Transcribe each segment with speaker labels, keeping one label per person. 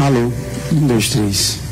Speaker 1: Alô, um, dois, três.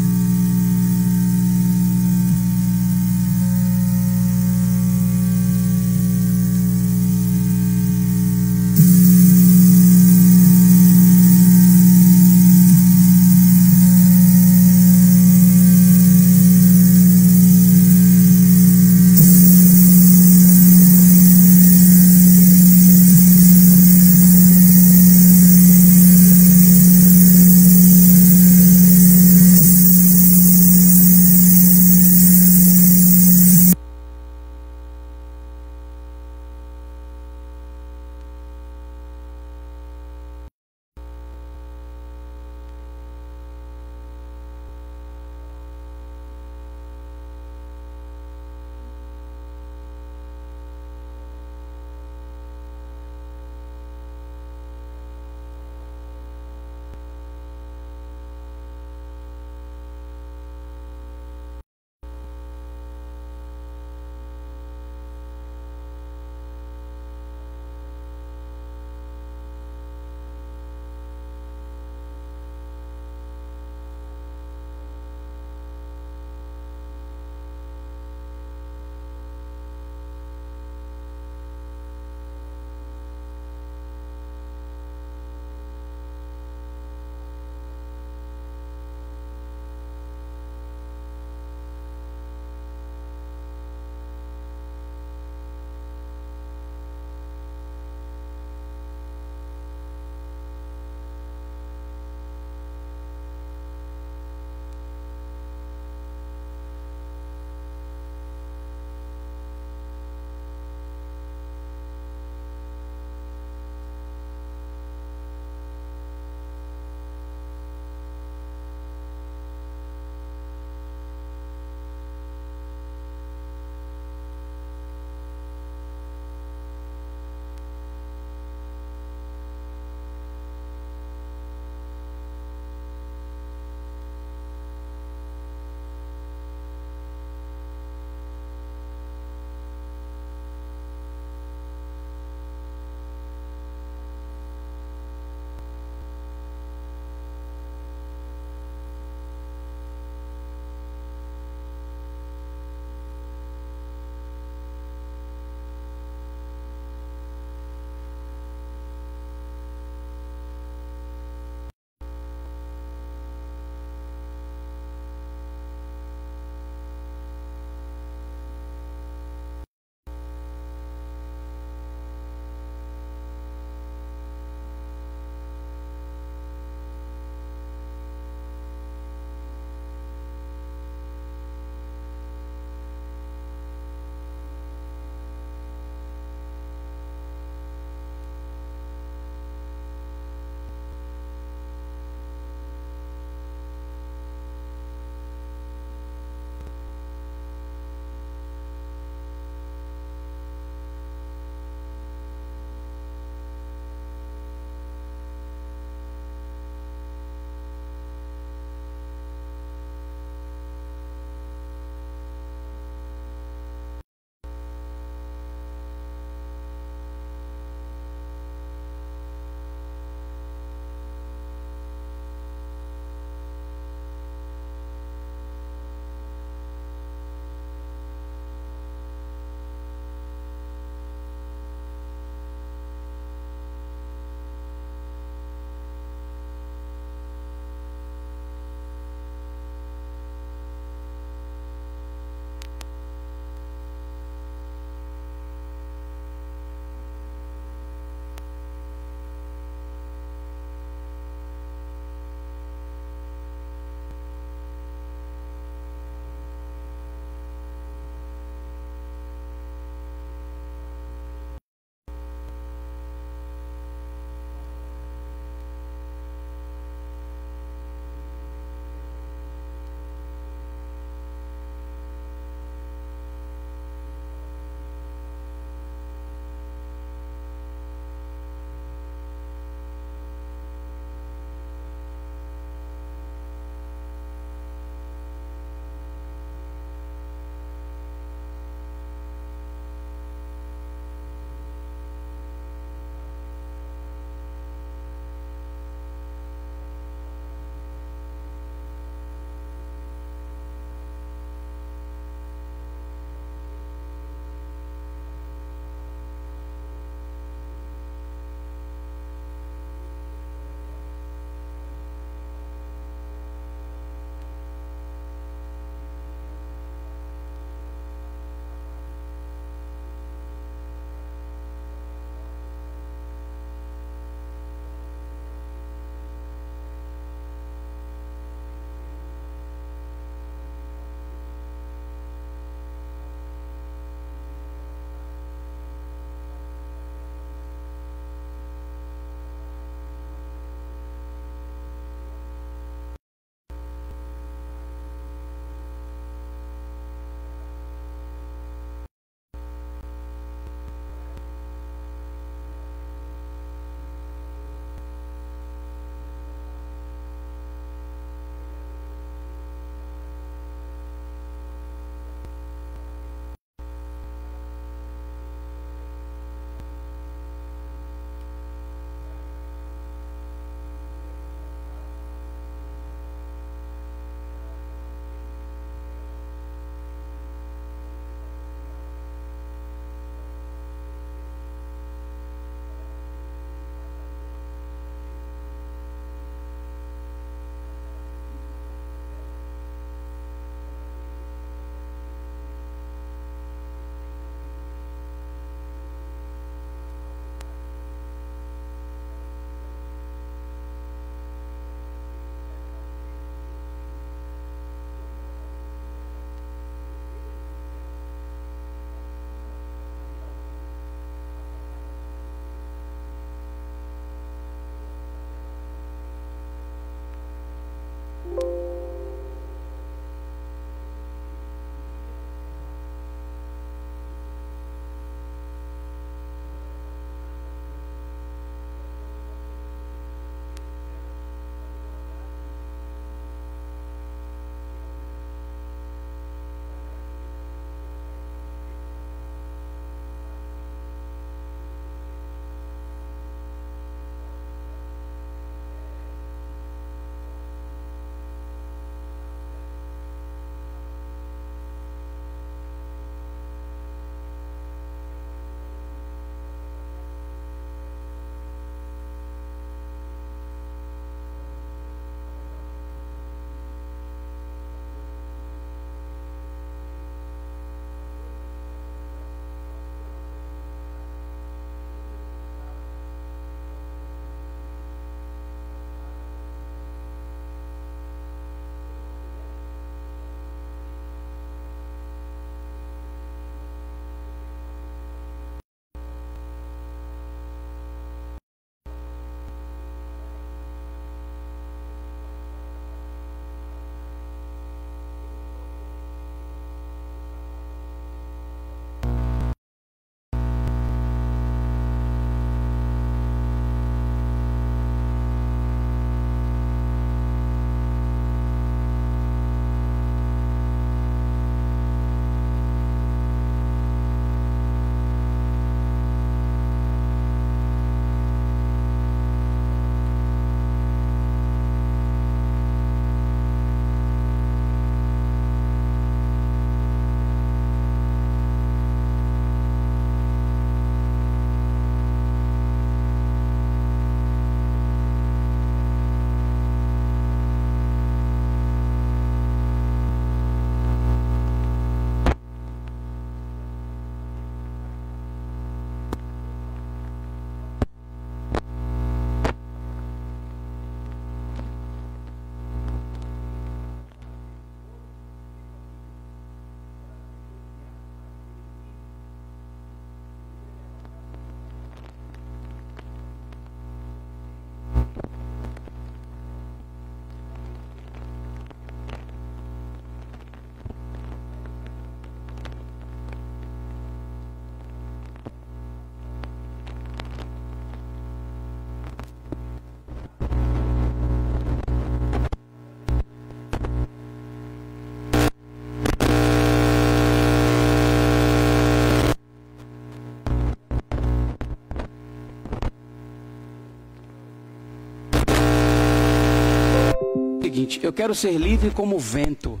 Speaker 1: seguinte: eu quero ser livre como o vento.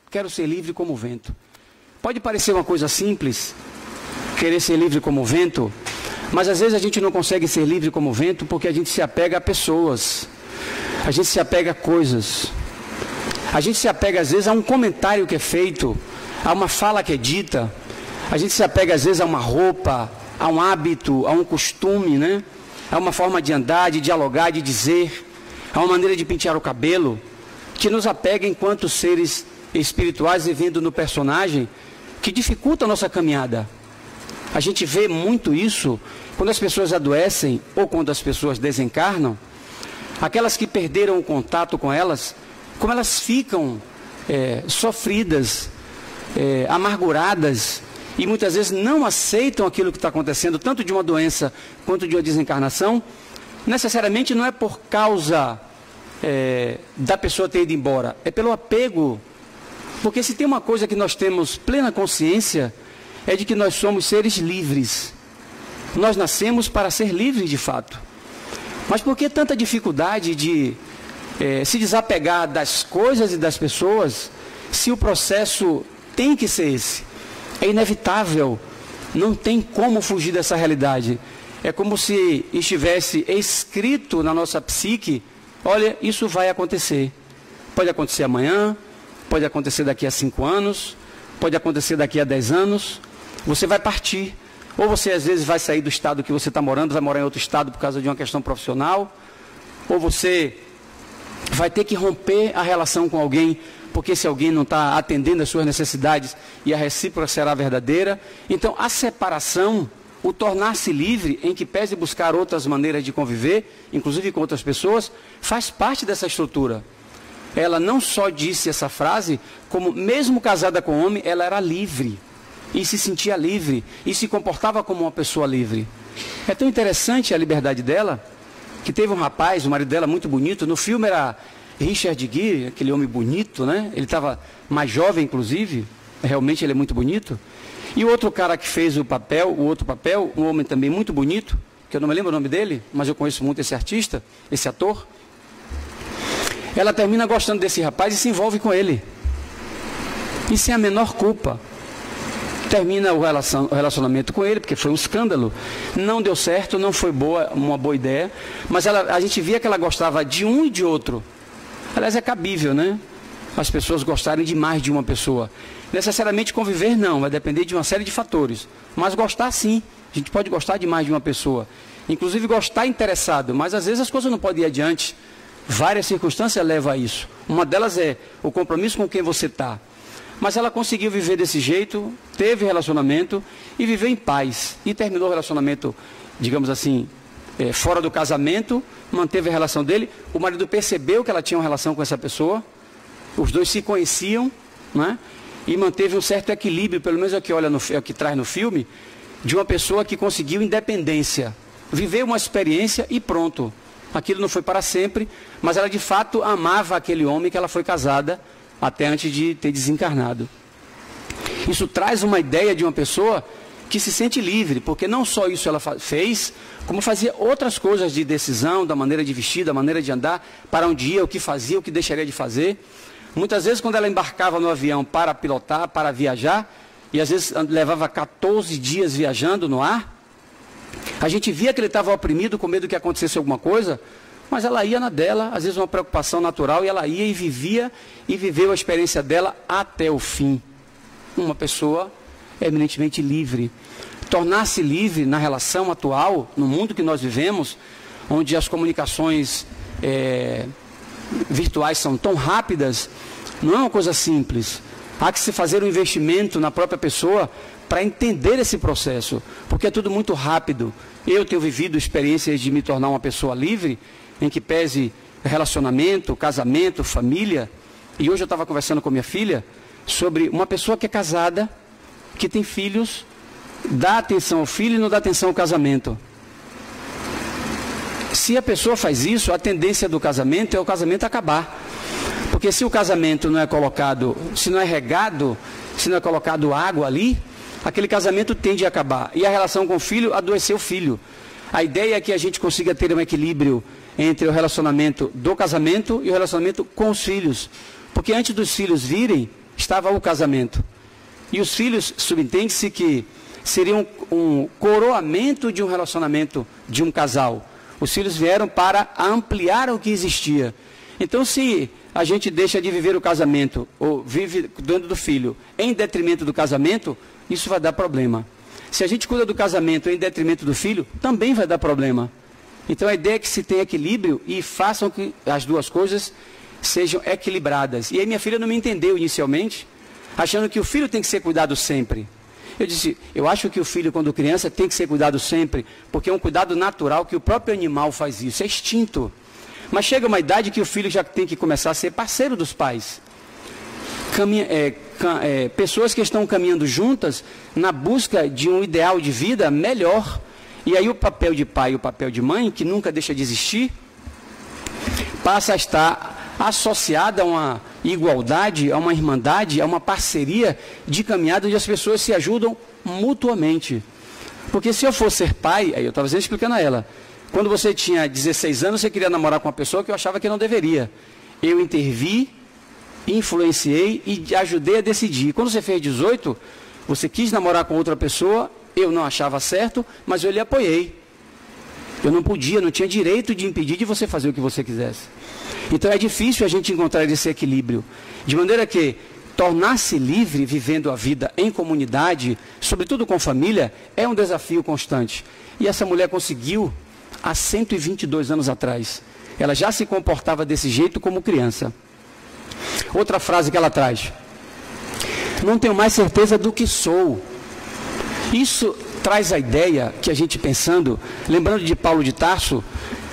Speaker 1: Quero ser livre como o vento. Pode parecer uma coisa simples, querer ser livre como o vento, mas às vezes a gente não consegue ser livre como o vento porque a gente se apega a pessoas, a gente se apega a coisas, a gente se apega às vezes a um comentário que é feito, a uma fala que é dita, a gente se apega às vezes a uma roupa, a um hábito, a um costume, né? A uma forma de andar, de dialogar, de dizer, a uma maneira de pentear o cabelo, que nos apega enquanto seres espirituais vivendo no personagem, que dificulta a nossa caminhada. A gente vê muito isso quando as pessoas adoecem ou quando as pessoas desencarnam. Aquelas que perderam o contato com elas, como elas ficam sofridas, amarguradas, e muitas vezes não aceitam aquilo que está acontecendo, tanto de uma doença quanto de uma desencarnação. Necessariamente não é por causa da pessoa ter ido embora, é pelo apego. Porque se tem uma coisa que nós temos plena consciência, é de que nós somos seres livres. Nós nascemos para ser livres de fato. Mas por que tanta dificuldade de se desapegar das coisas e das pessoas, se o processo tem que ser esse? É inevitável, não tem como fugir dessa realidade. É como se estivesse escrito na nossa psique: olha, isso vai acontecer. Pode acontecer amanhã, pode acontecer daqui a 5 anos, pode acontecer daqui a 10 anos. Você vai partir. Ou você às vezes vai sair do estado que você está morando, vai morar em outro estado por causa de uma questão profissional. Ou você vai ter que romper a relação com alguém, porque esse alguém não está atendendo às suas necessidades e a recíproca será verdadeira. Então a separação, o tornar-se livre, em que pese buscar outras maneiras de conviver, inclusive com outras pessoas, faz parte dessa estrutura. Ela não só disse essa frase, como mesmo casada com homem, ela era livre. E se sentia livre, e se comportava como uma pessoa livre. É tão interessante a liberdade dela, que teve um rapaz, o marido dela muito bonito, no filme era Richard Gere, aquele homem bonito, né? Ele estava mais jovem, inclusive, realmente ele é muito bonito. E o outro cara que fez o outro papel, um homem também muito bonito, que eu não me lembro o nome dele, mas eu conheço muito esse artista, esse ator. Ela termina gostando desse rapaz e se envolve com ele. E sem a menor culpa. Termina o relacionamento com ele, porque foi um escândalo. Não deu certo, não foi uma boa ideia. Mas a gente via que ela gostava de um e de outro. Aliás, é cabível, né? As pessoas gostarem de mais de uma pessoa. Necessariamente conviver não, vai depender de uma série de fatores. Mas gostar sim, a gente pode gostar de mais de uma pessoa. Inclusive gostar interessado, mas às vezes as coisas não podem ir adiante. Várias circunstâncias levam a isso. Uma delas é o compromisso com quem você está. Mas ela conseguiu viver desse jeito, teve relacionamento e viveu em paz. E terminou o relacionamento, digamos assim, fora do casamento, manteve a relação dele. O marido percebeu que ela tinha uma relação com essa pessoa. Os dois se conheciam, né? E manteve um certo equilíbrio, pelo menos é o que traz no filme, de uma pessoa que conseguiu independência. Viveu uma experiência e pronto. Aquilo não foi para sempre, mas ela de fato amava aquele homem que ela foi casada até antes de ter desencarnado. Isso traz uma ideia de uma pessoa que se sente livre, porque não só isso ela fez, como fazia outras coisas de decisão, da maneira de vestir, da maneira de andar, para onde ia, o que fazia, o que deixaria de fazer. Muitas vezes quando ela embarcava no avião para pilotar, para viajar, e às vezes levava 14 dias viajando no ar, a gente via que ele estava oprimido, com medo que acontecesse alguma coisa, mas ela ia na dela, às vezes uma preocupação natural, e ela ia e vivia e viveu a experiência dela até o fim. Uma pessoa eminentemente livre. Tornar-se livre na relação atual, no mundo que nós vivemos, onde as comunicações virtuais são tão rápidas, não é uma coisa simples. Há que se fazer um investimento na própria pessoa para entender esse processo, porque é tudo muito rápido. Eu tenho vivido experiências de me tornar uma pessoa livre, em que pese relacionamento, casamento, família. E hoje eu estava conversando com minha filha sobre uma pessoa que é casada, que tem filhos, dá atenção ao filho e não dá atenção ao casamento. Se a pessoa faz isso, a tendência do casamento é o casamento acabar. Porque se o casamento não é colocado, se não é regado, se não é colocado água ali, aquele casamento tende a acabar. E a relação com o filho, adoecer o filho. A ideia é que a gente consiga ter um equilíbrio entre o relacionamento do casamento e o relacionamento com os filhos. Porque antes dos filhos virem, estava o casamento. E os filhos, subentende-se que seriam um coroamento de um relacionamento de um casal. Os filhos vieram para ampliar o que existia. Então, se a gente deixa de viver o casamento, ou vive cuidando do filho, em detrimento do casamento, isso vai dar problema. Se a gente cuida do casamento em detrimento do filho, também vai dar problema. Então, a ideia é que se tenha equilíbrio e façam que as duas coisas sejam equilibradas. E aí minha filha não me entendeu inicialmente, achando que o filho tem que ser cuidado sempre. Eu disse, eu acho que o filho, quando criança, tem que ser cuidado sempre, porque é um cuidado natural que o próprio animal faz isso, é instinto. Mas chega uma idade que o filho já tem que começar a ser parceiro dos pais. Pessoas que estão caminhando juntas na busca de um ideal de vida melhor. E aí o papel de pai e o papel de mãe, que nunca deixa de existir, passa a estar associada a uma igualdade, a uma irmandade, a uma parceria de caminhada onde as pessoas se ajudam mutuamente. Porque se eu for ser pai, aí eu estava explicando a ela, quando você tinha 16 anos, você queria namorar com uma pessoa que eu achava que não deveria. Eu intervi, influenciei e ajudei a decidir. Quando você fez 18, você quis namorar com outra pessoa, eu não achava certo, mas eu lhe apoiei. Eu não podia, não tinha direito de impedir de você fazer o que você quisesse. Então é difícil a gente encontrar esse equilíbrio. De maneira que tornar-se livre vivendo a vida em comunidade, sobretudo com família, é um desafio constante. E essa mulher conseguiu há 122 anos atrás. Ela já se comportava desse jeito como criança. Outra frase que ela traz. Não tenho mais certeza do que sou. Isso traz a ideia que a gente pensando, lembrando de Paulo de Tarso,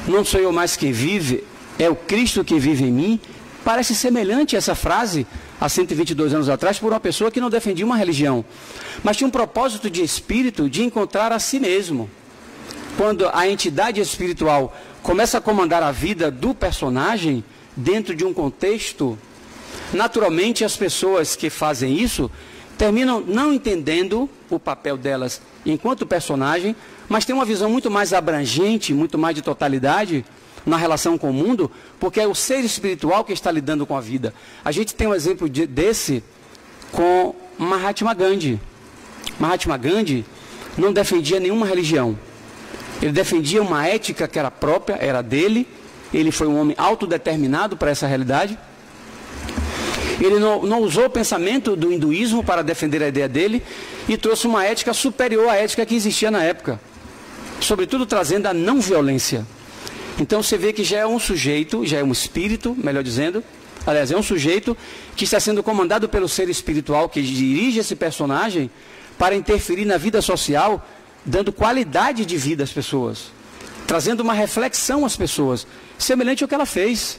Speaker 1: não sou eu mais quem vive, é o Cristo que vive em mim, parece semelhante a essa frase, há 122 anos atrás, por uma pessoa que não defendia uma religião, mas tinha um propósito de espírito de encontrar a si mesmo. Quando a entidade espiritual começa a comandar a vida do personagem, dentro de um contexto, naturalmente as pessoas que fazem isso, terminam não entendendo o papel delas enquanto personagem, mas tem uma visão muito mais abrangente, muito mais de totalidade na relação com o mundo, porque é o ser espiritual que está lidando com a vida. A gente tem um exemplo desse com Mahatma Gandhi. Mahatma Gandhi não defendia nenhuma religião. Ele defendia uma ética que era própria, era dele. Ele foi um homem autodeterminado para essa realidade. Ele não usou o pensamento do hinduísmo para defender a ideia dele e trouxe uma ética superior à ética que existia na época, sobretudo trazendo a não violência. Então você vê que já é um sujeito, já é um espírito, melhor dizendo, aliás, é um sujeito que está sendo comandado pelo ser espiritual que dirige esse personagem para interferir na vida social, dando qualidade de vida às pessoas, trazendo uma reflexão às pessoas, semelhante ao que ela fez.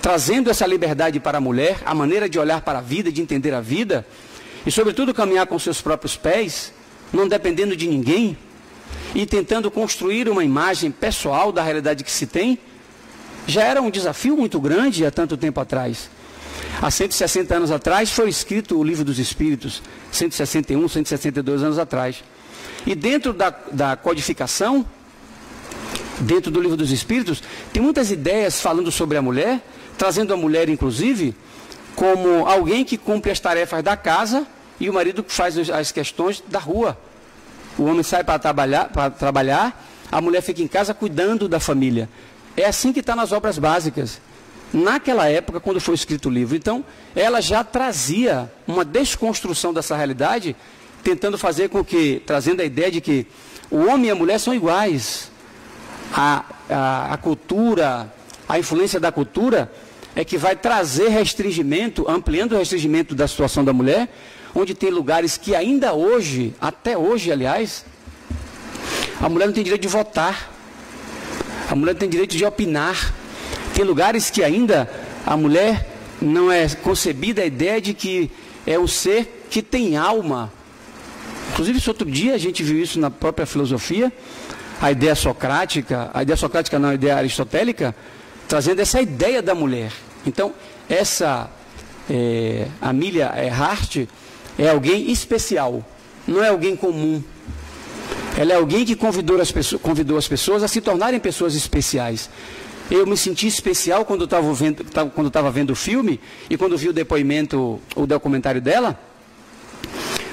Speaker 1: Trazendo essa liberdade para a mulher, a maneira de olhar para a vida, de entender a vida, e sobretudo caminhar com seus próprios pés, não dependendo de ninguém, e tentando construir uma imagem pessoal da realidade que se tem, já era um desafio muito grande há tanto tempo atrás. Há 160 anos atrás foi escrito o Livro dos Espíritos, 161, 162 anos atrás. E dentro da codificação, dentro do Livro dos Espíritos, tem muitas ideias falando sobre a mulher, trazendo a mulher, inclusive, como alguém que cumpre as tarefas da casa e o marido que faz as questões da rua. O homem sai para trabalhar, a mulher fica em casa cuidando da família. É assim que está nas obras básicas. Naquela época, quando foi escrito o livro. Então, ela já trazia uma desconstrução dessa realidade, tentando fazer com que, trazendo a ideia de que o homem e a mulher são iguais. A cultura, a influência da cultura é que vai trazer restringimento, ampliando o restringimento da situação da mulher, onde tem lugares que ainda hoje, até hoje, aliás, a mulher não tem direito de votar, a mulher não tem direito de opinar. Tem lugares que ainda a mulher não é concebida a ideia de que é um ser que tem alma. Inclusive, esse outro dia a gente viu isso na própria filosofia, a ideia socrática não, a ideia aristotélica, trazendo essa ideia da mulher. Então, essa Amelia Earhart é alguém especial, não é alguém comum. Ela é alguém que convidou as pessoas a se tornarem pessoas especiais. Eu me senti especial quando estava vendo o filme e quando vi o depoimento, o documentário dela.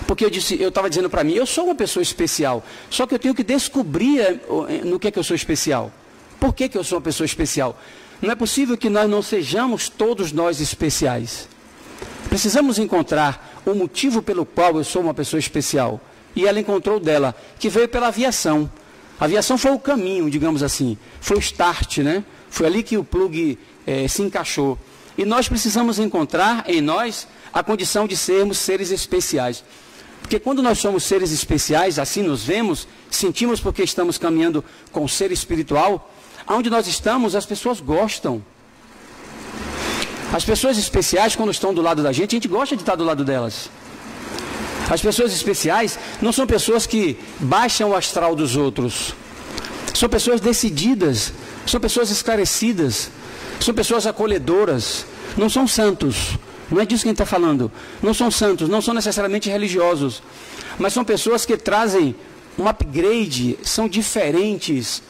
Speaker 1: Porque eu estava dizendo para mim, eu sou uma pessoa especial, só que eu tenho que descobrir no que é que eu sou especial. Por que eu sou uma pessoa especial? Não é possível que nós não sejamos todos nós especiais. Precisamos encontrar o motivo pelo qual eu sou uma pessoa especial. E ela encontrou dela, que veio pela aviação. A aviação foi o caminho, digamos assim, foi o start, né? Foi ali que o plug se encaixou. E nós precisamos encontrar em nós a condição de sermos seres especiais. Porque quando nós somos seres especiais, assim nos vemos, sentimos porque estamos caminhando com o ser espiritual, aonde nós estamos, as pessoas gostam. As pessoas especiais, quando estão do lado da gente, a gente gosta de estar do lado delas. As pessoas especiais não são pessoas que baixam o astral dos outros. São pessoas decididas, são pessoas esclarecidas, são pessoas acolhedoras, não são santos. Não é disso que a gente está falando. Não são santos, não são necessariamente religiosos, mas são pessoas que trazem um upgrade, são diferentes,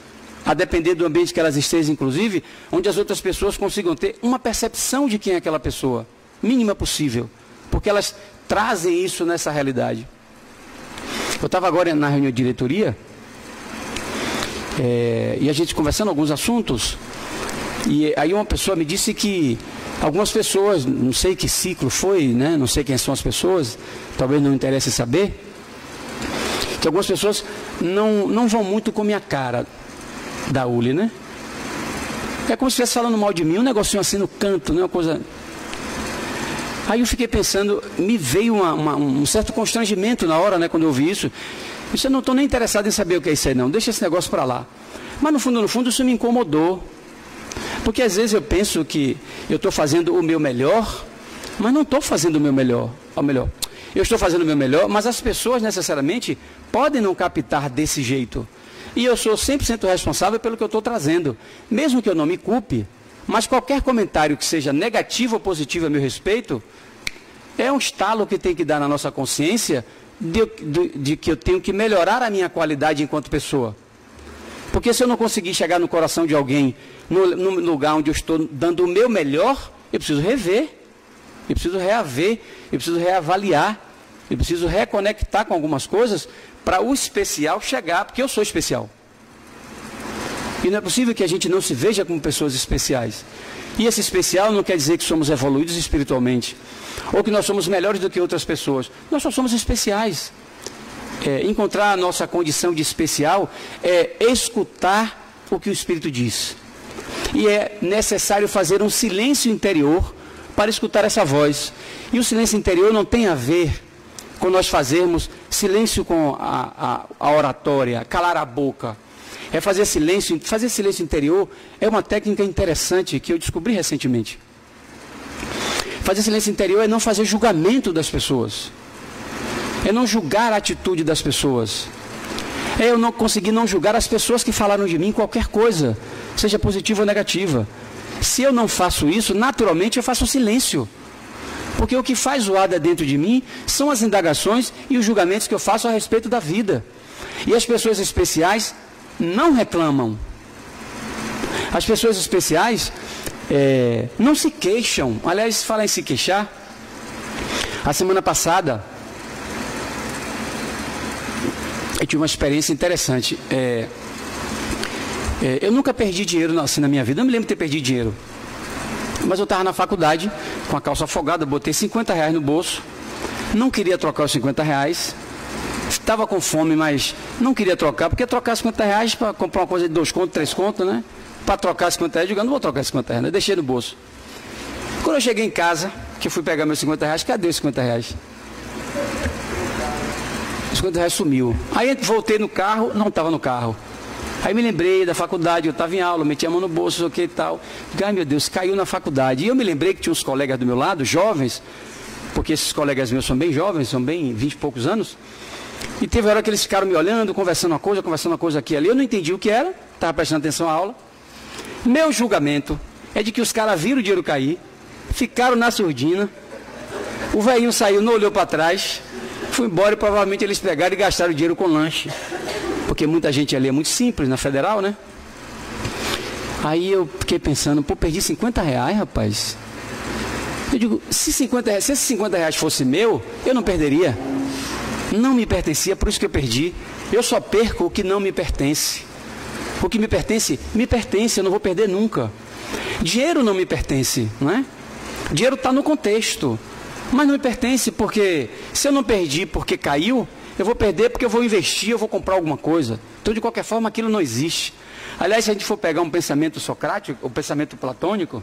Speaker 1: a depender do ambiente que elas estejam, inclusive, onde as outras pessoas consigam ter uma percepção de quem é aquela pessoa, mínima possível, porque elas trazem isso nessa realidade. Eu estava agora na reunião de diretoria, e a gente conversando alguns assuntos, e aí uma pessoa me disse que algumas pessoas, não sei que ciclo foi, né? Não sei quem são as pessoas, talvez não interesse saber, que algumas pessoas não vão muito com a minha cara da Uli, né? É como se estivesse falando mal de mim, um negocinho assim no canto, né? Uma coisa... Aí eu fiquei pensando, me veio um certo constrangimento na hora, né? Quando eu ouvi isso. Eu não estou nem interessado em saber o que é isso aí, não. Deixa esse negócio para lá. Mas no fundo, isso me incomodou. Porque às vezes eu penso que eu estou fazendo o meu melhor, mas não estou fazendo o meu melhor. Eu estou fazendo o meu melhor, mas as pessoas necessariamente podem não captar desse jeito. E eu sou 100% responsável pelo que eu estou trazendo. Mesmo que eu não me culpe, mas qualquer comentário que seja negativo ou positivo a meu respeito, é um estalo que tem que dar na nossa consciência de que eu tenho que melhorar a minha qualidade enquanto pessoa. Porque se eu não conseguir chegar no coração de alguém, no lugar onde eu estou dando o meu melhor, eu preciso rever, eu preciso reaver, eu preciso reavaliar, eu preciso reconectar com algumas coisas para o especial chegar, porque eu sou especial. E não é possível que a gente não se veja como pessoas especiais. E esse especial não quer dizer que somos evoluídos espiritualmente, ou que nós somos melhores do que outras pessoas. Nós só somos especiais. Encontrar a nossa condição de especial é escutar o que o Espírito diz. E é necessário fazer um silêncio interior para escutar essa voz. E o silêncio interior não tem a ver com nós fazermos silêncio com a oratória, calar a boca. É fazer silêncio interior é uma técnica interessante que eu descobri recentemente. Fazer silêncio interior é não fazer julgamento das pessoas. É não julgar a atitude das pessoas. É eu não conseguir não julgar as pessoas que falaram de mim qualquer coisa, seja positiva ou negativa. Se eu não faço isso, naturalmente eu faço silêncio. Porque o que faz zoada dentro de mim são as indagações e os julgamentos que eu faço a respeito da vida. E as pessoas especiais não reclamam. As pessoas especiais não se queixam. Aliás, falar em se queixar, a semana passada eu tive uma experiência interessante. Eu nunca perdi dinheiro assim na minha vida, não me lembro de ter perdido dinheiro. Mas eu estava na faculdade, com a calça afogada, botei R$50 no bolso, não queria trocar os R$50, estava com fome, mas não queria trocar, porque trocar R$50 para comprar uma coisa de 2 contos, 3 contos, né? Para trocar R$50, eu digo, não vou trocar R$50, né? Deixei no bolso. Quando eu cheguei em casa, que eu fui pegar meus R$50, cadê os R$50? Os R$50 sumiu. Aí voltei no carro, não estava no carro. Aí me lembrei da faculdade, eu estava em aula, meti a mão no bolso, o que e tal. Ai meu Deus, caiu na faculdade. E eu me lembrei que tinha uns colegas do meu lado, jovens, porque esses colegas meus são bem jovens, são bem 20 e poucos anos. E teve hora que eles ficaram me olhando, conversando uma coisa aqui e ali. Eu não entendi o que era, estava prestando atenção à aula. Meu julgamento é de que os caras viram o dinheiro cair, ficaram na surdina, o velhinho saiu, não olhou para trás, foi embora e provavelmente eles pegaram e gastaram o dinheiro com lanche. Porque muita gente ali é muito simples, na Federal, né? Aí eu fiquei pensando, pô, perdi 50 reais, rapaz. Eu digo, se esses 50 reais fosse meu, eu não perderia. Não me pertencia, por isso que eu perdi. Eu só perco o que não me pertence. O que me pertence, eu não vou perder nunca. Dinheiro não me pertence, não é? Dinheiro está no contexto, mas não me pertence porque se eu não perdi porque caiu, eu vou perder porque eu vou investir, eu vou comprar alguma coisa. Então, de qualquer forma, aquilo não existe. Aliás, se a gente for pegar um pensamento socrático, um pensamento platônico,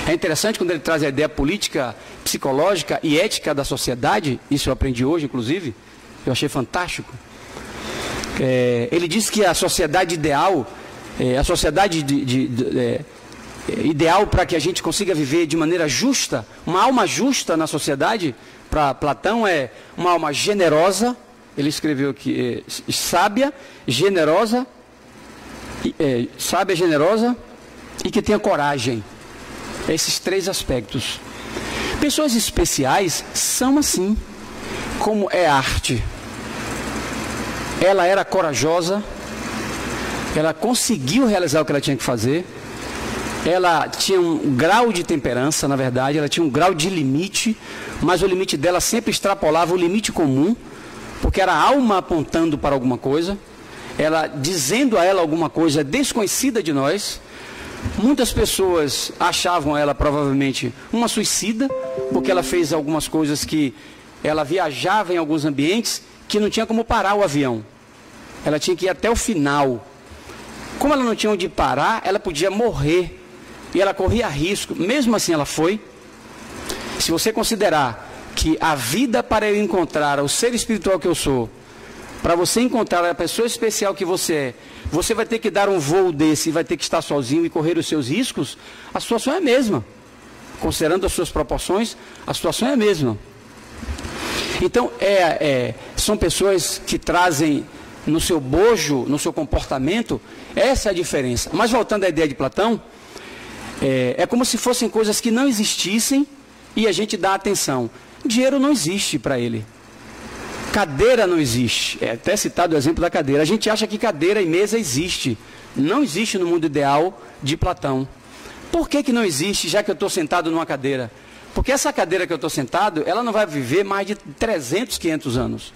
Speaker 1: é interessante quando ele traz a ideia política, psicológica e ética da sociedade, isso eu aprendi hoje, inclusive, eu achei fantástico. Ele diz que a sociedade ideal, ideal para que a gente consiga viver de maneira justa, uma alma justa na sociedade, para Platão é uma alma generosa, ele escreveu aqui, sábia, generosa e que tenha coragem. Esses 3 aspectos. Pessoas especiais são assim, como é arte. Ela era corajosa, ela conseguiu realizar o que ela tinha que fazer, ela tinha um grau de temperança, na verdade, ela tinha um grau de limite, mas o limite dela sempre extrapolava o limite comum, porque era a alma apontando para alguma coisa, ela dizendo a ela alguma coisa desconhecida de nós. Muitas pessoas achavam ela provavelmente uma suicida, porque ela fez algumas coisas que ela viajava em alguns ambientes que não tinha como parar o avião. Ela tinha que ir até o final. Como ela não tinha onde parar, ela podia morrer. E ela corria risco. Mesmo assim ela foi. Se você considerar que a vida para eu encontrar o ser espiritual que eu sou, para você encontrar a pessoa especial que você é, você vai ter que dar um voo desse e vai ter que estar sozinho e correr os seus riscos, a situação é a mesma. Considerando as suas proporções, a situação é a mesma. Então, são pessoas que trazem no seu bojo, no seu comportamento, essa é a diferença. Mas voltando à ideia de Platão, é como se fossem coisas que não existissem e a gente dá atenção. Dinheiro não existe para ele. Cadeira não existe. É até citado o exemplo da cadeira. A gente acha que cadeira e mesa existe. Não existe no mundo ideal de Platão. Por que não existe, já que eu estou sentado numa cadeira? Porque essa cadeira que eu estou sentado, ela não vai viver mais de 300, 500 anos.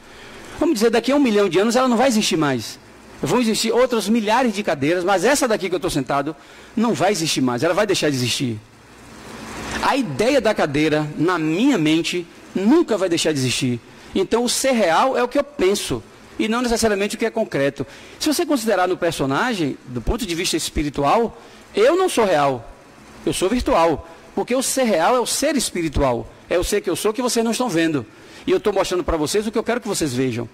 Speaker 1: Vamos dizer, daqui a 1 milhão de anos ela não vai existir mais. Vão existir outros milhares de cadeiras, mas essa daqui que eu estou sentado não vai existir mais. Ela vai deixar de existir. A ideia da cadeira, na minha mente, nunca vai deixar de existir. Então, o ser real é o que eu penso, e não necessariamente o que é concreto. Se você considerar no personagem, do ponto de vista espiritual, eu não sou real, eu sou virtual. Porque o ser real é o ser espiritual, é o ser que eu sou que vocês não estão vendo. E eu estou mostrando para vocês o que eu quero que vocês vejam.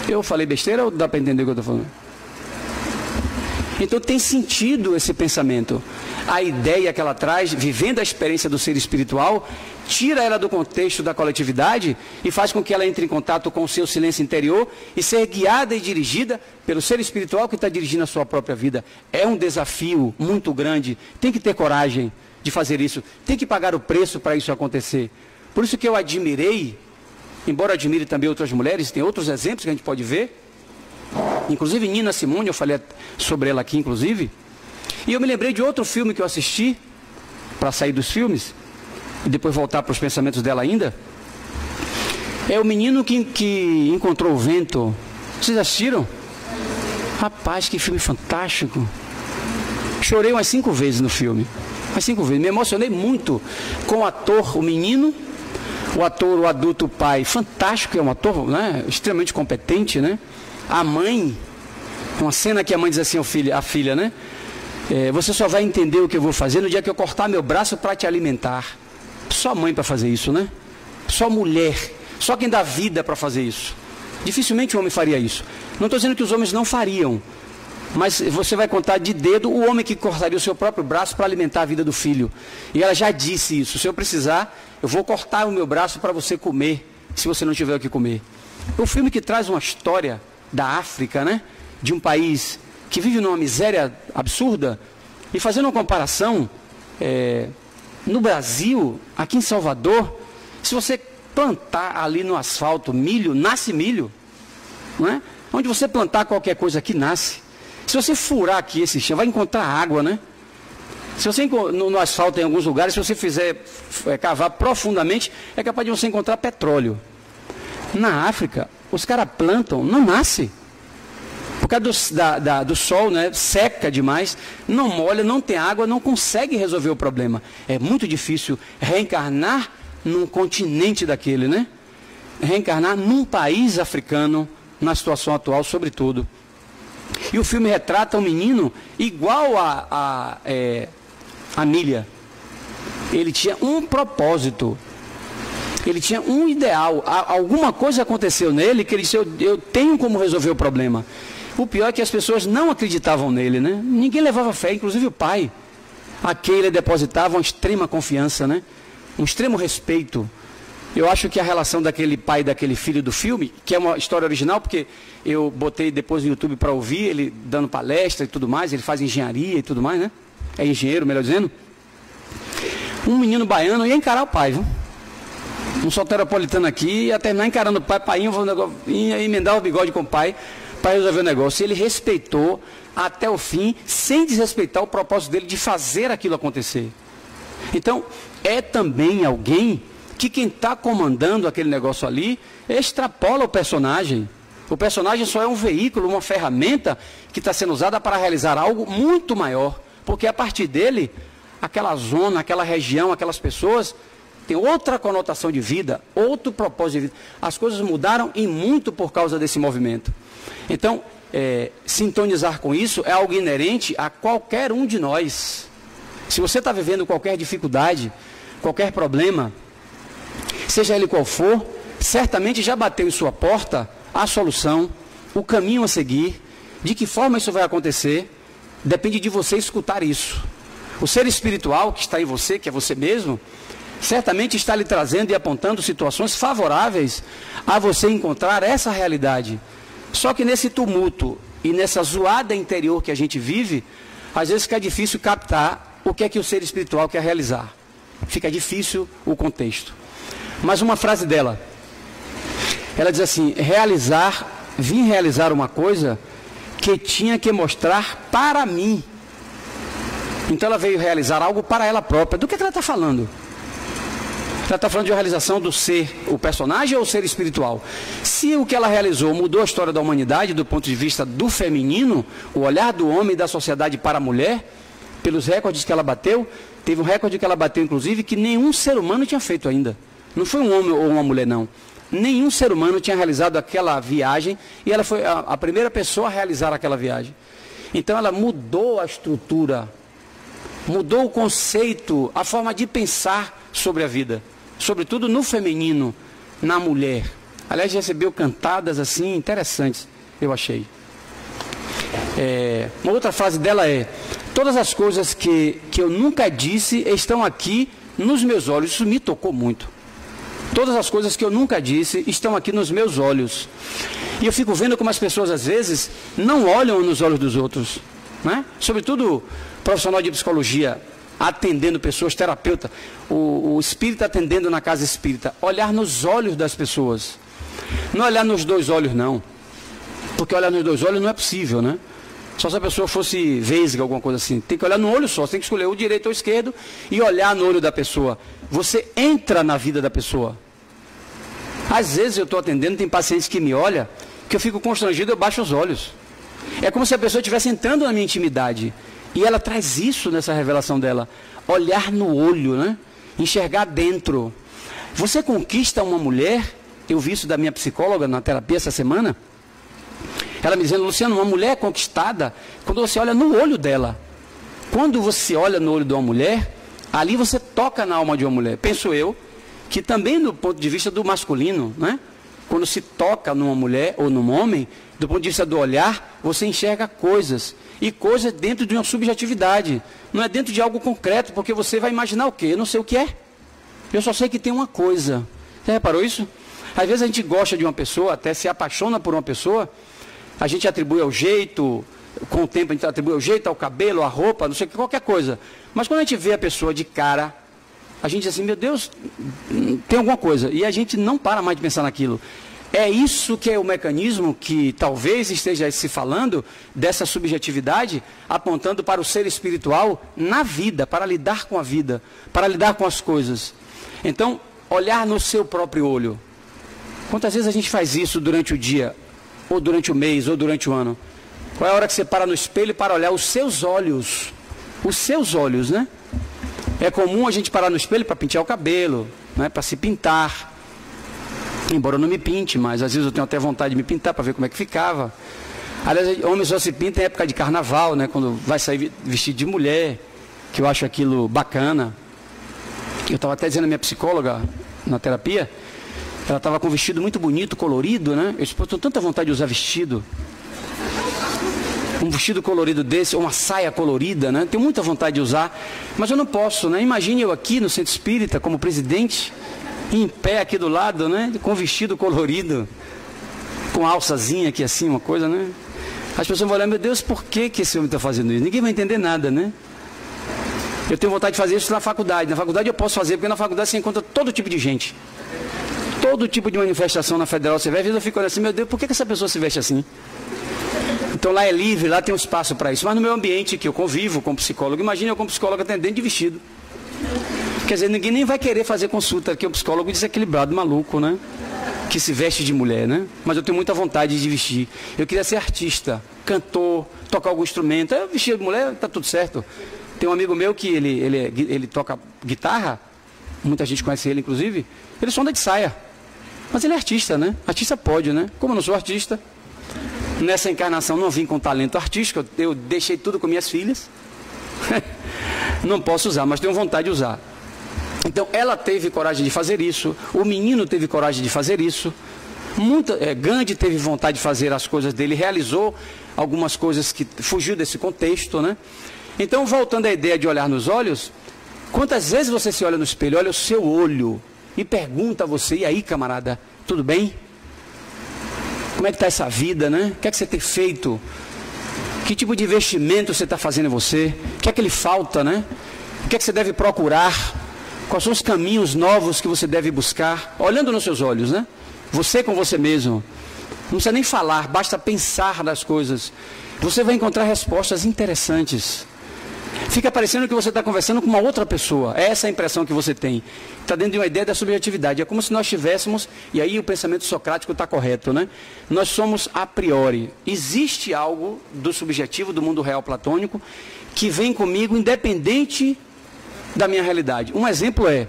Speaker 1: Eu falei besteira ou dá para entender o que eu estou falando? Então tem sentido esse pensamento. A ideia que ela traz, vivendo a experiência do ser espiritual, tira ela do contexto da coletividade e faz com que ela entre em contato com o seu silêncio interior e ser guiada e dirigida pelo ser espiritual que está dirigindo a sua própria vida. É um desafio muito grande, tem que ter coragem de fazer isso, tem que pagar o preço para isso acontecer. Por isso que eu admirei, embora admire também outras mulheres, tem outros exemplos que a gente pode ver, inclusive Nina Simone, eu falei sobre ela aqui inclusive, e eu me lembrei de outro filme que eu assisti, para sair dos filmes, e depois voltar para os pensamentos dela ainda. É o menino que encontrou o vento. Vocês assistiram? Rapaz, que filme fantástico. Chorei umas 5 vezes no filme. Umas 5 vezes. Me emocionei muito com o ator, o menino, o ator, o adulto, o pai. Fantástico, é um ator, né? Extremamente competente, né? A mãe, uma cena que a mãe diz assim à filha, né? Você só vai entender o que eu vou fazer no dia que eu cortar meu braço para te alimentar. Só mãe para fazer isso, né? Só mulher, só quem dá vida para fazer isso. Dificilmente o homem faria isso. Não estou dizendo que os homens não fariam, mas você vai contar de dedo o homem que cortaria o seu próprio braço para alimentar a vida do filho. E ela já disse isso: se eu precisar, eu vou cortar o meu braço para você comer, se você não tiver o que comer. É um filme que traz uma história da África, né? De um país que vive numa miséria absurda. E fazendo uma comparação, no Brasil, aqui em Salvador, se você plantar ali no asfalto milho, nasce milho, não é? Onde você plantar qualquer coisa aqui, nasce. Se você furar aqui esse chão, vai encontrar água, né? Se você no asfalto em alguns lugares, se você fizer cavar profundamente, é capaz de você encontrar petróleo. Na África, os caras plantam, não nasce. Por causa do sol, né? Seca demais, não molha, não tem água, não consegue resolver o problema. É muito difícil reencarnar num continente daquele, né? Reencarnar num país africano, na situação atual, sobretudo. E o filme retrata um menino igual a Milha. Ele tinha um propósito, ele tinha um ideal, alguma coisa aconteceu nele que ele disse, eu tenho como resolver o problema. O pior é que as pessoas não acreditavam nele, né? Ninguém levava fé, inclusive o pai, a quem ele depositava uma extrema confiança, né? Um extremo respeito. Eu acho que a relação daquele pai e daquele filho do filme, que é uma história original, porque eu botei depois no YouTube para ouvir, ele dando palestra e tudo mais, ele faz engenharia e tudo mais, né? É engenheiro, melhor dizendo. Um menino baiano ia encarar o pai, viu? Um soteropolitano aqui, ia terminar encarando o pai, ia emendar o bigode com o pai, para resolver o negócio. Ele respeitou até o fim, sem desrespeitar o propósito dele de fazer aquilo acontecer. Então, é também alguém que quem está comandando aquele negócio ali, extrapola o personagem. O personagem só é um veículo, uma ferramenta que está sendo usada para realizar algo muito maior. Porque a partir dele, aquela zona, aquela região, aquelas pessoas, tem outra conotação de vida, outro propósito de vida. As coisas mudaram e muito por causa desse movimento. Então, sintonizar com isso é algo inerente a qualquer um de nós. Se você está vivendo qualquer dificuldade, qualquer problema, seja ele qual for, certamente já bateu em sua porta a solução, o caminho a seguir, de que forma isso vai acontecer, depende de você escutar isso. O ser espiritual que está em você, que é você mesmo, certamente está lhe trazendo e apontando situações favoráveis a você encontrar essa realidade. Só que nesse tumulto e nessa zoada interior que a gente vive, às vezes fica difícil captar o que é que o ser espiritual quer realizar. Fica difícil o contexto. Mas uma frase dela, ela diz assim, vim realizar uma coisa que tinha que mostrar para mim. Então ela veio realizar algo para ela própria. Do que ela está falando? Ela está falando de uma realização do ser, o personagem ou o ser espiritual? Se o que ela realizou mudou a história da humanidade do ponto de vista do feminino, o olhar do homem e da sociedade para a mulher, pelos recordes que ela bateu, teve um recorde que ela bateu, inclusive, que nenhum ser humano tinha feito ainda. Não foi um homem ou uma mulher, não. Nenhum ser humano tinha realizado aquela viagem e ela foi a primeira pessoa a realizar aquela viagem. Então ela mudou a estrutura, mudou o conceito, a forma de pensar sobre a vida. Sobretudo no feminino, na mulher. Aliás, recebeu cantadas assim interessantes, eu achei. Uma outra frase dela é: todas as coisas que eu nunca disse estão aqui nos meus olhos. Isso me tocou muito. Todas as coisas que eu nunca disse estão aqui nos meus olhos. E eu fico vendo como as pessoas às vezes não olham nos olhos dos outros, né? Sobretudo profissional de psicologia, atendendo pessoas, terapeuta, o espírita atendendo na casa espírita, olhar nos olhos das pessoas, não olhar nos dois olhos não, porque olhar nos dois olhos não é possível, né? Só se a pessoa fosse vesga, alguma coisa assim. Tem que olhar no olho só, você tem que escolher o direito ou o esquerdo e olhar no olho da pessoa. Você entra na vida da pessoa. Às vezes eu estou atendendo, tem pacientes que me olham, que eu fico constrangido, eu baixo os olhos. É como se a pessoa estivesse entrando na minha intimidade. E ela traz isso nessa revelação dela. Olhar no olho, né? Enxergar dentro. Você conquista uma mulher, eu vi isso da minha psicóloga na terapia essa semana, ela me dizendo, Luciano, uma mulher conquistada, quando você olha no olho dela. Quando você olha no olho de uma mulher, ali você toca na alma de uma mulher. Penso eu, que também do ponto de vista do masculino, né? Quando se toca numa mulher ou num homem, do ponto de vista do olhar, você enxerga coisas. E coisas dentro de uma subjetividade. Não é dentro de algo concreto, porque você vai imaginar o quê? Eu não sei o que é. Eu só sei que tem uma coisa. Você reparou isso? Às vezes a gente gosta de uma pessoa, até se apaixona por uma pessoa, a gente atribui ao jeito, com o tempo a gente atribui ao jeito, ao cabelo, à roupa, não sei o que, qualquer coisa. Mas quando a gente vê a pessoa de cara, a gente diz assim, meu Deus, tem alguma coisa. E a gente não para mais de pensar naquilo. É isso que é o mecanismo que talvez esteja se falando dessa subjetividade, apontando para o ser espiritual na vida, para lidar com a vida, para lidar com as coisas. Então, olhar no seu próprio olho. Quantas vezes a gente faz isso durante o dia, ou durante o mês, ou durante o ano? Qual é a hora que você para no espelho para olhar os seus olhos? Os seus olhos, né? É comum a gente parar no espelho para pentear o cabelo, né? Para se pintar. Embora eu não me pinte, mas às vezes eu tenho até vontade de me pintar para ver como é que ficava. Aliás, homem só se pinta em época de carnaval, né? Quando vai sair vestido de mulher, que eu acho aquilo bacana. Eu estava até dizendo à minha psicóloga na terapia, ela estava com um vestido muito bonito, colorido, né? Eu disse, pô, eu tenho tanta vontade de usar vestido. Um vestido colorido desse, ou uma saia colorida, né? Tenho muita vontade de usar, mas eu não posso, né? Imagine eu aqui no Centro Espírita, como presidente, em pé aqui do lado, né? Com vestido colorido, com alçazinha aqui assim, uma coisa, né? As pessoas vão olhar, meu Deus, por que esse homem está fazendo isso? Ninguém vai entender nada, né? Eu tenho vontade de fazer isso na faculdade. Na faculdade eu posso fazer, porque na faculdade você encontra todo tipo de gente. Todo tipo de manifestação na Federal você vê, às vezes eu fico olhando assim, meu Deus, por que essa pessoa se veste assim? Então lá é livre, lá tem um espaço para isso. Mas no meu ambiente, que eu convivo como psicólogo, imagine eu como psicólogo atendendo de vestido. Quer dizer, ninguém nem vai querer fazer consulta, que é um psicólogo desequilibrado, maluco, né? Que se veste de mulher, né? Mas eu tenho muita vontade de vestir. Eu queria ser artista, cantor, tocar algum instrumento. Eu vestir de mulher, tá tudo certo. Tem um amigo meu que ele toca guitarra, muita gente conhece ele, inclusive. Ele só anda de saia. Mas ele é artista, né? Artista pode, né? Como eu não sou artista, nessa encarnação não vim com talento artístico, eu deixei tudo com minhas filhas. Não posso usar, mas tenho vontade de usar. Então ela teve coragem de fazer isso, o menino teve coragem de fazer isso, Gandhi teve vontade de fazer as coisas dele, realizou algumas coisas que fugiu desse contexto, né? Então, voltando à ideia de olhar nos olhos, quantas vezes você se olha no espelho, olha o seu olho e pergunta a você, e aí, camarada, tudo bem? Como é que está essa vida, né? O que é que você tem feito? Que tipo de investimento você está fazendo em você? O que é que lhe falta, né? O que é que você deve procurar? Quais são os caminhos novos que você deve buscar? Olhando nos seus olhos, né? Você com você mesmo. Não precisa nem falar, basta pensar nas coisas. Você vai encontrar respostas interessantes. Fica parecendo que você está conversando com uma outra pessoa. É essa a impressão que você tem. Está dentro de uma ideia da subjetividade. É como se nós tivéssemos, e aí o pensamento socrático está correto, né? Nós somos a priori. Existe algo do subjetivo, do mundo real platônico, que vem comigo independente da minha realidade. Um exemplo é,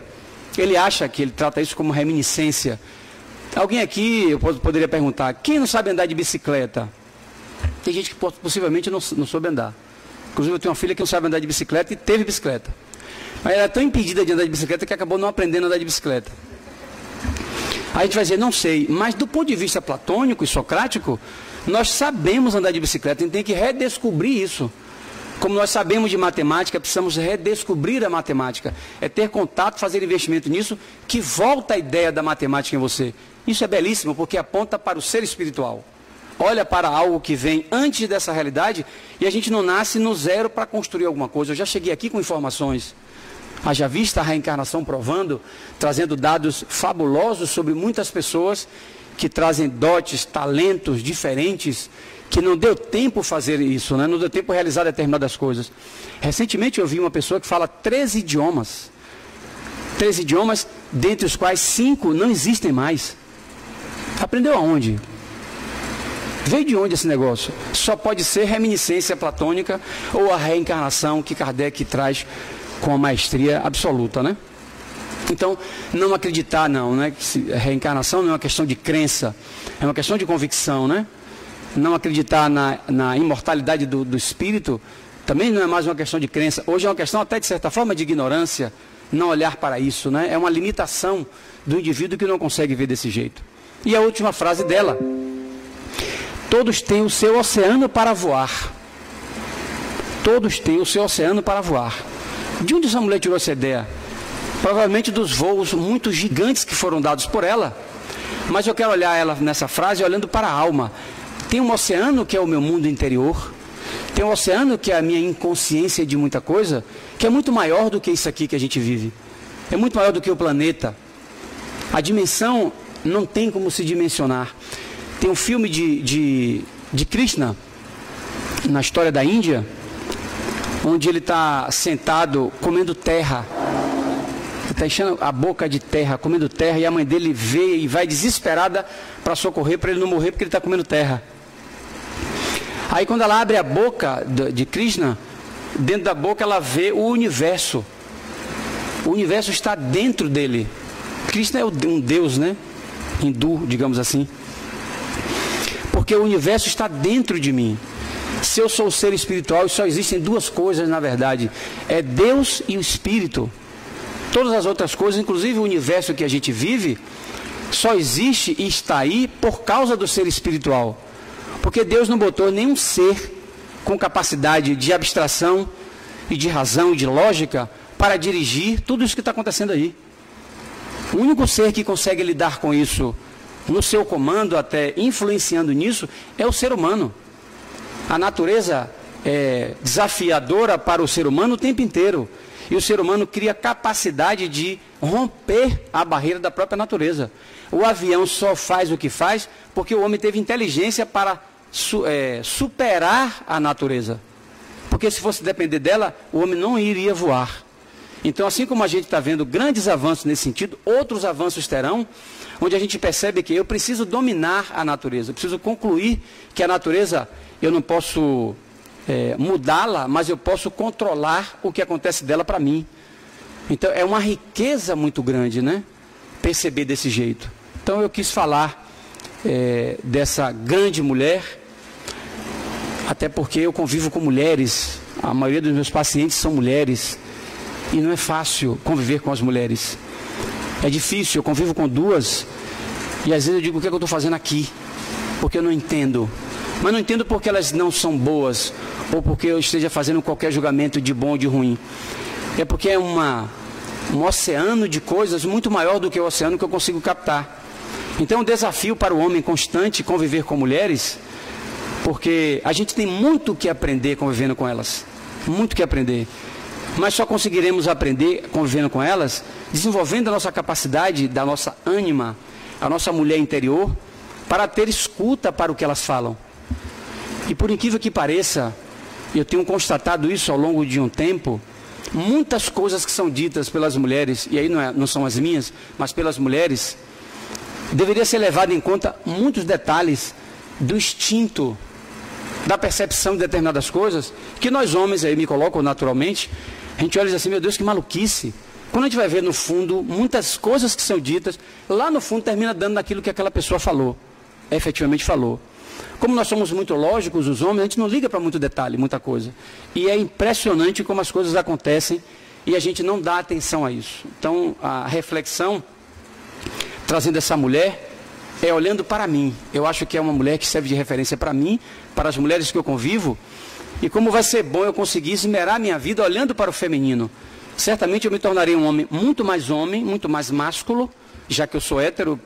Speaker 1: ele acha que ele trata isso como reminiscência. Alguém aqui, eu poderia perguntar, quem não sabe andar de bicicleta? Tem gente que possivelmente não soube andar. Inclusive eu tenho uma filha que não sabe andar de bicicleta e teve bicicleta. Mas ela é tão impedida de andar de bicicleta que acabou não aprendendo a andar de bicicleta. Aí a gente vai dizer, não sei, mas do ponto de vista platônico e socrático, nós sabemos andar de bicicleta, a gente tem que redescobrir isso. Como nós sabemos de matemática, precisamos redescobrir a matemática. É ter contato, fazer investimento nisso, que volta a ideia da matemática em você. Isso é belíssimo, porque aponta para o ser espiritual. Olha para algo que vem antes dessa realidade, e a gente não nasce no zero para construir alguma coisa. Eu já cheguei aqui com informações. Haja vista a reencarnação provando, trazendo dados fabulosos sobre muitas pessoas que trazem dotes, talentos diferentes, que não deu tempo fazer isso, né? Não deu tempo realizar determinadas coisas. Recentemente eu vi uma pessoa que fala 13 idiomas. 13 idiomas, dentre os quais 5 não existem mais. Aprendeu aonde? Veio de onde esse negócio? Só pode ser reminiscência platônica ou a reencarnação que Kardec traz com a maestria absoluta, né? Então, não acreditar não, né? Que a reencarnação não é uma questão de crença, é uma questão de convicção, né? Não acreditar na imortalidade do espírito também não é mais uma questão de crença. Hoje é uma questão até de certa forma de ignorância, não olhar para isso, né? É uma limitação do indivíduo que não consegue ver desse jeito. E a última frase dela: todos têm o seu oceano para voar. Todos têm o seu oceano para voar. De onde essa mulher tirou essa ideia? Provavelmente dos voos muito gigantes que foram dados por ela. Mas eu quero olhar ela nessa frase olhando para a alma. Tem um oceano que é o meu mundo interior. Tem um oceano que é a minha inconsciência de muita coisa, que é muito maior do que isso aqui que a gente vive. É muito maior do que o planeta. A dimensão não tem como se dimensionar. Tem um filme de Krishna, na história da Índia, onde ele está sentado comendo terra. Ele está enchendo a boca de terra, comendo terra, e a mãe dele vê e vai desesperada para socorrer, para ele não morrer, porque ele está comendo terra. Aí quando ela abre a boca de Krishna, dentro da boca ela vê o universo. O universo está dentro dele. Krishna é um deus, né? Hindu, digamos assim. Porque o universo está dentro de mim. Se eu sou o ser espiritual, só existem duas coisas na verdade. É Deus e o Espírito. Todas as outras coisas, inclusive o universo que a gente vive, só existe e está aí por causa do ser espiritual. Porque Deus não botou nenhum ser com capacidade de abstração e de razão e de lógica para dirigir tudo isso que está acontecendo aí. O único ser que consegue lidar com isso no seu comando, até influenciando nisso, é o ser humano. A natureza é desafiadora para o ser humano o tempo inteiro. E o ser humano cria capacidade de romper a barreira da própria natureza. O avião só faz o que faz porque o homem teve inteligência para superar a natureza. Porque se fosse depender dela, o homem não iria voar. Então, assim como a gente está vendo grandes avanços nesse sentido, outros avanços terão, onde a gente percebe que eu preciso dominar a natureza, eu preciso concluir que a natureza, eu não posso mudá-la, mas eu posso controlar o que acontece dela para mim. Então, é uma riqueza muito grande, né? Perceber desse jeito. Então, eu quis falar dessa grande mulher, até porque eu convivo com mulheres, a maioria dos meus pacientes são mulheres, e não é fácil conviver com as mulheres. É difícil, eu convivo com duas, e às vezes eu digo, o que é que eu estou fazendo aqui? Porque eu não entendo. Mas não entendo porque elas não são boas, ou porque eu esteja fazendo qualquer julgamento de bom ou de ruim. É porque é um oceano de coisas muito maior do que o oceano que eu consigo captar. Então é um desafio para o homem constante conviver com mulheres, porque a gente tem muito que aprender convivendo com elas. Muito que aprender. Mas só conseguiremos aprender convivendo com elas, desenvolvendo a nossa capacidade, da nossa ânima, a nossa mulher interior, para ter escuta para o que elas falam. E por incrível que pareça, eu tenho constatado isso ao longo de um tempo, muitas coisas que são ditas pelas mulheres, e aí não são as minhas, mas pelas mulheres, deveria ser levado em conta muitos detalhes do instinto, da percepção de determinadas coisas, que nós homens, aí me coloco naturalmente, a gente olha e diz assim, meu Deus, que maluquice. Quando a gente vai ver no fundo, muitas coisas que são ditas, lá no fundo termina dando naquilo que aquela pessoa falou, efetivamente falou. Como nós somos muito lógicos, os homens, a gente não liga para muito detalhe, muita coisa. E é impressionante como as coisas acontecem e a gente não dá atenção a isso. Então, a reflexão, trazendo essa mulher, é olhando para mim. Eu acho que é uma mulher que serve de referência para mim, para as mulheres que eu convivo. E como vai ser bom eu conseguir esmerar minha vida olhando para o feminino. Certamente eu me tornarei um homem, muito mais másculo, já que eu sou hétero,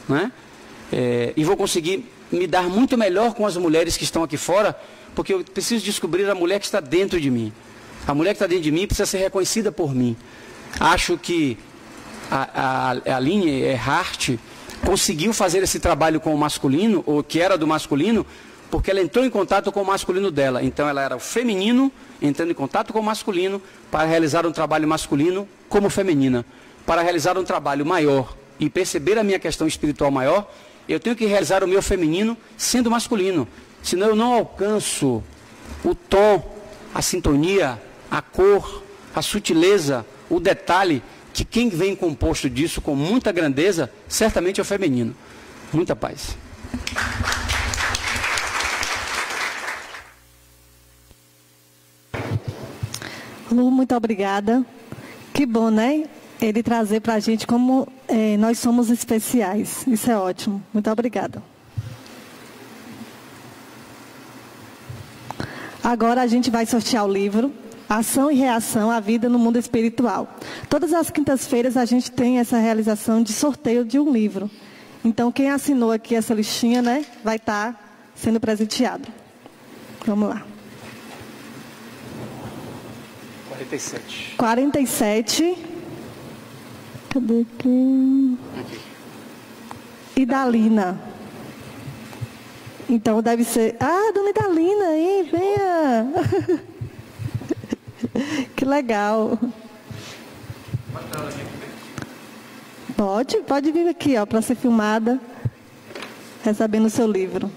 Speaker 1: né? E vou conseguir me dar muito melhor com as mulheres que estão aqui fora, porque eu preciso descobrir a mulher que está dentro de mim. A mulher que está dentro de mim precisa ser reconhecida por mim. Acho que a Aline Earhart conseguiu fazer esse trabalho com o masculino, ou que era do masculino, porque ela entrou em contato com o masculino dela. Então ela era o feminino, entrando em contato com o masculino, para realizar um trabalho masculino como feminina. Para realizar um trabalho maior e perceber a minha questão espiritual maior, eu tenho que realizar o meu feminino sendo masculino. Senão eu não alcanço o tom, a sintonia, a cor, a sutileza, o detalhe, que quem vem composto disso com muita grandeza, certamente é o feminino. Muita paz.
Speaker 2: Lu, muito obrigada. Que bom, né? Ele trazer para a gente como nós somos especiais. Isso é ótimo. Muito obrigada. Agora a gente vai sortear o livro Ação e Reação à Vida no Mundo Espiritual. Todas as quintas-feiras a gente tem essa realização de sorteio de um livro. Então quem assinou aqui essa listinha, né, vai estar sendo presenteado. Vamos lá.
Speaker 1: 47.
Speaker 2: Cadê aqui? Idalina. Então deve ser... Ah, dona Idalina, aí, venha. Que legal. Pode vir aqui, ó, para ser filmada, recebendo o seu livro.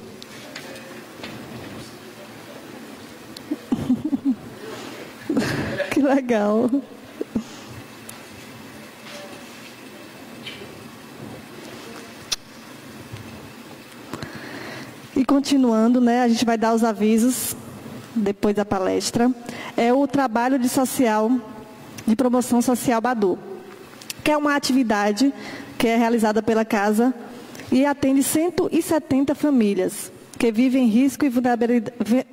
Speaker 2: Que legal. E continuando, né, a gente vai dar os avisos depois da palestra. É o trabalho de promoção social Badu, que é uma atividade que é realizada pela casa e atende 170 famílias que vivem em risco e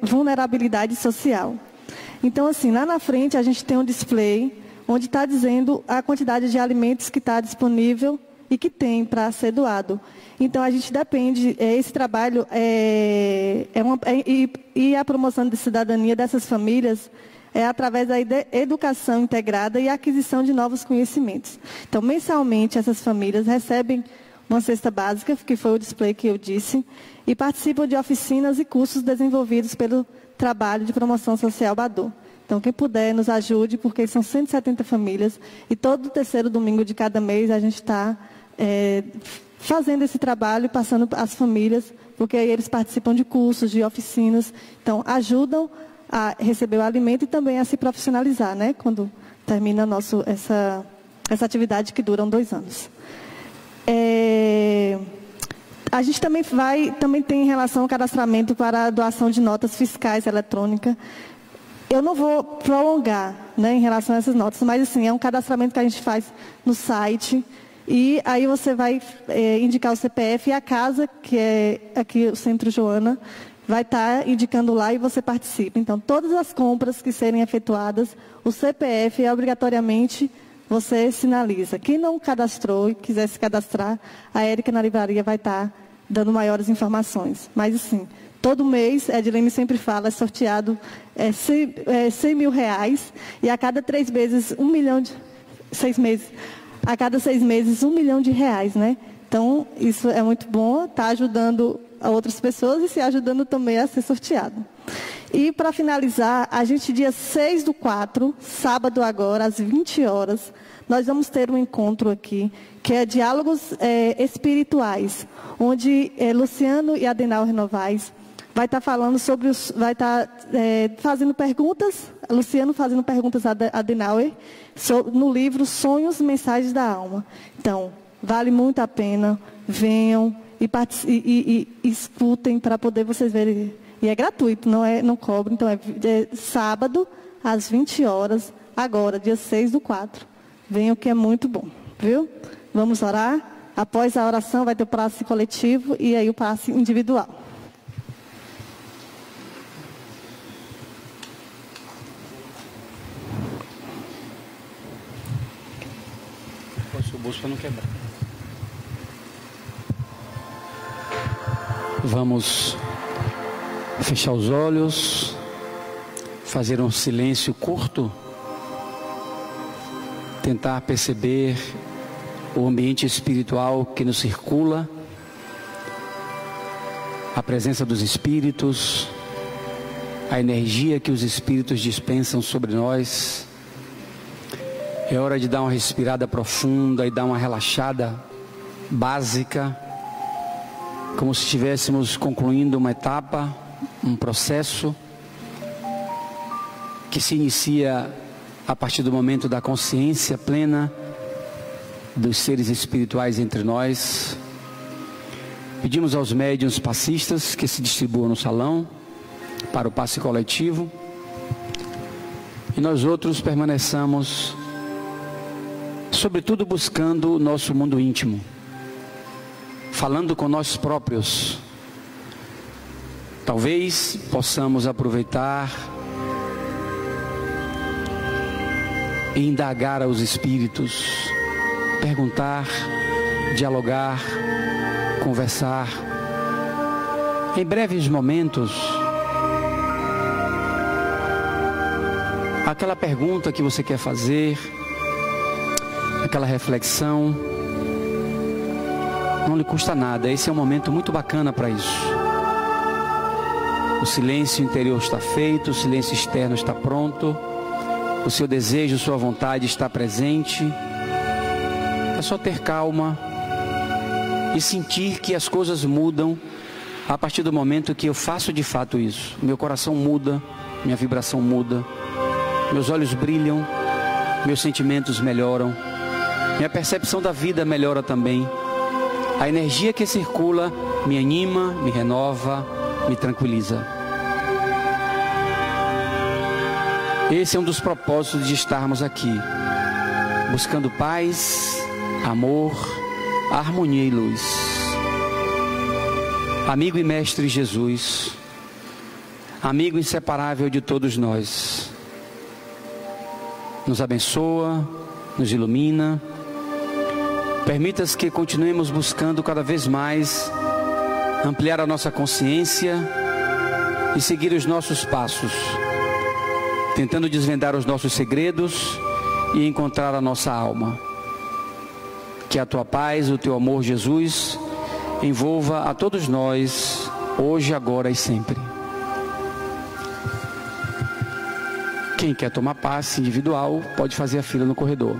Speaker 2: vulnerabilidade social. Então, assim, lá na frente a gente tem um display onde está dizendo a quantidade de alimentos que está disponível e que tem para ser doado. Então, a gente depende, esse trabalho e a promoção de cidadania dessas famílias é através da educação integrada e aquisição de novos conhecimentos. Então, mensalmente, essas famílias recebem uma cesta básica, que foi o display que eu disse, e participam de oficinas e cursos desenvolvidos pelo trabalho de promoção social Badu. Então, quem puder, nos ajude, porque são 170 famílias, e todo terceiro domingo de cada mês a gente está fazendo esse trabalho, passando às famílias, porque aí eles participam de cursos, de oficinas, então ajudam a receber o alimento e também a se profissionalizar, né? Quando termina essa atividade que dura 2 anos. A gente também tem em relação ao cadastramento para a doação de notas fiscais eletrônicas. Eu não vou prolongar, né, em relação a essas notas, mas assim, é um cadastramento que a gente faz no site. E aí você vai indicar o CPF e a casa, que é aqui o Centro Joana, vai estar indicando lá e você participa. Então, todas as compras que serem efetuadas, o CPF obrigatoriamente você sinaliza. Quem não cadastrou e quiser se cadastrar, a Érica na livraria vai estar dando maiores informações. Mas assim, todo mês, a Edilene sempre fala, é sorteado 100 mil reais e a cada 3 meses, 1 milhão de... 6 meses... A cada 6 meses, 1 milhão de reais, né? Então, isso é muito bom, está ajudando a outras pessoas e se ajudando também a ser sorteado. E, para finalizar, a gente, dia 6/4, sábado agora, às 20 horas, nós vamos ter um encontro aqui, que é Diálogos Espirituais, onde Luciano e Adenauer Novaes vai estar falando sobre fazendo perguntas, Luciano fazendo perguntas a Adenauer, no livro Sonhos, Mensagens da Alma. Então, vale muito a pena, venham e escutem para poder vocês verem. E é gratuito, não cobra. Então, é sábado, às 20 horas, agora, dia 6/4. Venham que é muito bom, viu? Vamos orar. Após a oração vai ter o passe coletivo e aí o passe individual.
Speaker 1: O bolso para não quebrar. Vamos fechar os olhos, fazer um silêncio curto, tentar perceber o ambiente espiritual que nos circula, a presença dos espíritos, a energia que os espíritos dispensam sobre nós. É hora de dar uma respirada profunda e dar uma relaxada básica, como se estivéssemos concluindo uma etapa, um processo que se inicia a partir do momento da consciência plena dos seres espirituais entre nós. Pedimos aos médiuns passistas que se distribuam no salão para o passe coletivo e nós outros permaneçamos, sobretudo buscando o nosso mundo íntimo, falando com nós próprios. Talvez possamos aproveitar e indagar aos espíritos, perguntar, dialogar, conversar. Em breves momentos, aquela pergunta que você quer fazer, aquela reflexão, Não lhe custa nada. Esse é um momento muito bacana para isso. O silêncio interior está feito, o silêncio externo está pronto. O seu desejo, sua vontade está presente. É só ter calma e sentir que as coisas mudam a partir do momento que eu faço de fato isso. Meu coração muda, minha vibração muda, meus olhos brilham, meus sentimentos melhoram, minha percepção da vida melhora também. A energia que circula me anima, me renova, me tranquiliza. Esse é um dos propósitos de estarmos aqui, buscando paz, amor, harmonia e luz. Amigo e mestre Jesus, amigo inseparável de todos nós, nos abençoa, nos ilumina. Permitas que continuemos buscando cada vez mais ampliar a nossa consciência e seguir os nossos passos, tentando desvendar os nossos segredos e encontrar a nossa alma. Que a tua paz, o teu amor, Jesus, envolva a todos nós, hoje, agora e sempre. Quem quer tomar passe individual, pode fazer a fila no corredor.